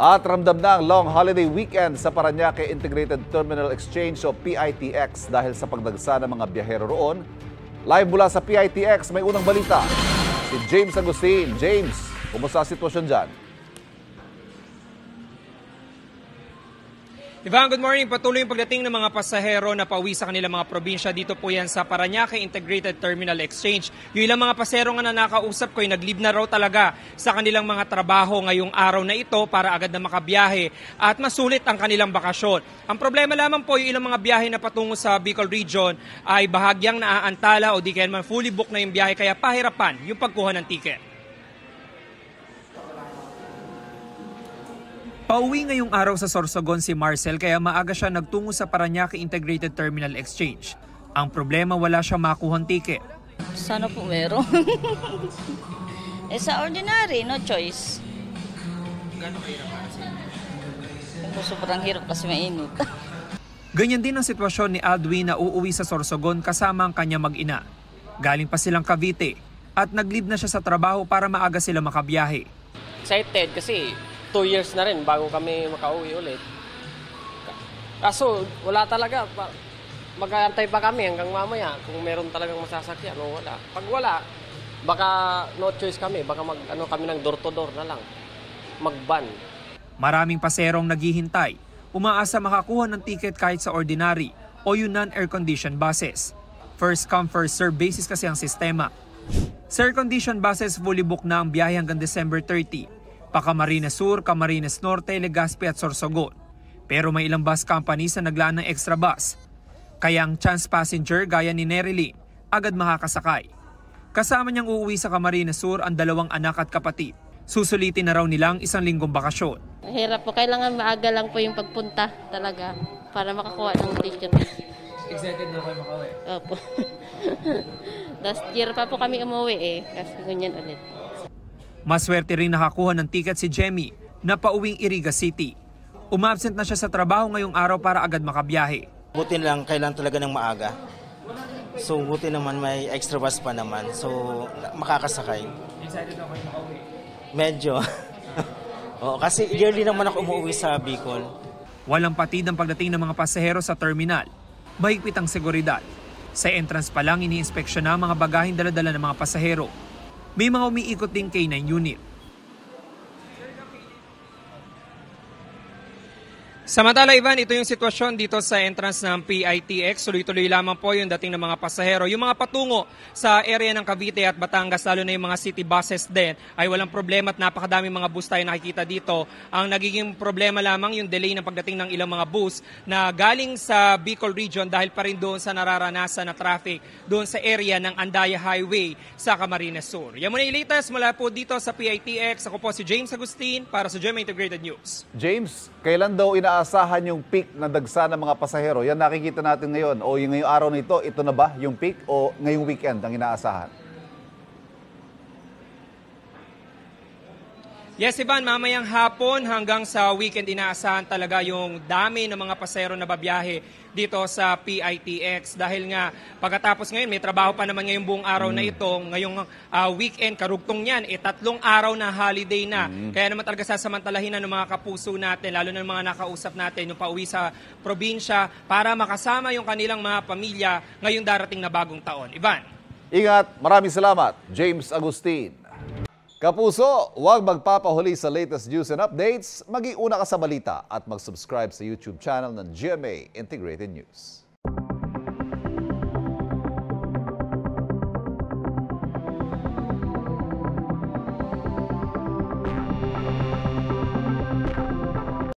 At ramdam na ang long holiday weekend sa Parañaque Integrated Terminal Exchange o PITX dahil sa pagdagsa ng mga biyahero roon. Live mula sa PITX, may unang balita. Si James Agustin. James, kumusta ang sitwasyon dyan? Ivan, good morning. Patuloy yung pagdating ng mga pasahero na pauwi sa kanilang mga probinsya. Dito po yan sa Parañaque Integrated Terminal Exchange. Yung ilang mga pasahero nga na nakausap ko, nag-leave na raw talaga sa kanilang mga trabaho ngayong araw na ito para agad na makabiyahe at masulit ang kanilang bakasyon. Ang problema lamang po yung ilang mga biyahe na patungo sa Bicol Region ay bahagyang naaantala o di kaya naman fully booked na yung biyahe kaya pahirapan yung pagkuha ng ticket. Pauwi ngayong araw sa Sorsogon si Marcel kaya maaga siya nagtungo sa Parañaque Integrated Terminal Exchange. Ang problema, wala siyang makuhang ticket. Sana po meron. Sa ordinary, no choice. Gano'ng kahirap para sa inyo? Sobrang hirap kasi mainit. Ganyan din ang sitwasyon ni Aldwin na uuwi sa Sorsogon kasama ang kanya mag-ina. Galing pa silang Cavite at nag-leave na siya sa trabaho para maaga sila makabiyahe. Excited kasi 2 years na rin bago kami makauwi ulit. Kaso wala talaga. Mag-aantay pa kami hanggang mamaya kung meron talagang masasakyan o wala. Pag wala, baka no choice kami. Baka kami ng door-to-door na lang. Mag-ban. Maraming paserong naghihintay. Umaasa makakuha ng ticket kahit sa ordinary o yung non-air-conditioned buses. First come, first serve basis kasi ang sistema. Sa air-conditioned buses, fully booked na ang biyahe hanggang December 30. Pa-Camarines Sur, Camarines Norte, Legazpi at Sorsogon. Pero may ilang bus companies na naglaan ng extra bus. Kaya ang chance passenger gaya ni Nerily agad makakasakay. Kasama niyang uuwi sa Camarines Sur ang 2 anak at kapatid. Susulitin na raw nilang 1 linggong bakasyon. Hirap po. Kailangan maaga lang po yung pagpunta talaga para makakuha ng ticket. Excited na kayo makauwi? Opo. Last year pa po kami umuwi kasi ganyan ulit. Maswerte rin nakakuha ng ticket si Jemmy na pauwing Iriga City. Umabsent na siya sa trabaho ngayong araw para agad makabiyahe. Buti lang, kailan talaga ng maaga. So buti naman may extra bus pa naman. So makakasakay. Excited na kayo makauwi? Medyo. Oo, kasi yearly naman ako umuwi sa Bicol. Walang patid ang pagdating ng mga pasahero sa terminal. Mahigpit ang seguridad. Sa entrance pa lang iniinspeksyon na ang mga bagaheng dala-dala ng mga pasahero. May mga umiikot ding K9 unit. Samantala, Ivan, ito yung sitwasyon dito sa entrance ng PITX. Tuloy-tuloy lamang po yung dating ng mga pasahero. Yung mga patungo sa area ng Cavite at Batangas, lalo na yung mga city buses din, ay walang problema at napakadaming mga bus tayo nakikita dito. Ang nagiging problema lamang yung delay ng pagdating ng ilang mga bus na galing sa Bicol Region dahil pa rin doon sa nararanasan na traffic doon sa area ng Andaya Highway sa Camarines Sur. Yan muna yung latest mula po dito sa PITX. Ako po si James Agustin para sa GMA Integrated News. James, kailan daw inaasahan yung peak na dagsa ng mga pasahero? Yan nakikita natin ngayon. O yung ngayong araw na ito na ba yung peak o ngayong weekend ang inaasahan? Yes, Ivan, mamayang hapon hanggang sa weekend inaasahan talaga yung dami ng mga pasahero na babiyahe dito sa PITX. Dahil nga pagkatapos ngayon, may trabaho pa naman ngayong buong araw na ito. Ngayong weekend, karugtong yan, 3 araw na holiday na. Kaya naman talaga sasamantalahin na ng mga kapuso natin, lalo na ng mga nakausap natin, yung pauwi sa probinsya para makasama yung kanilang mga pamilya ngayong darating na bagong taon. Ivan. Ingat, maraming salamat, James Agustin. Kapuso, huwag magpapahuli sa latest news and updates. Mag-iuna ka sa balita at mag-subscribe sa YouTube channel ng GMA Integrated News.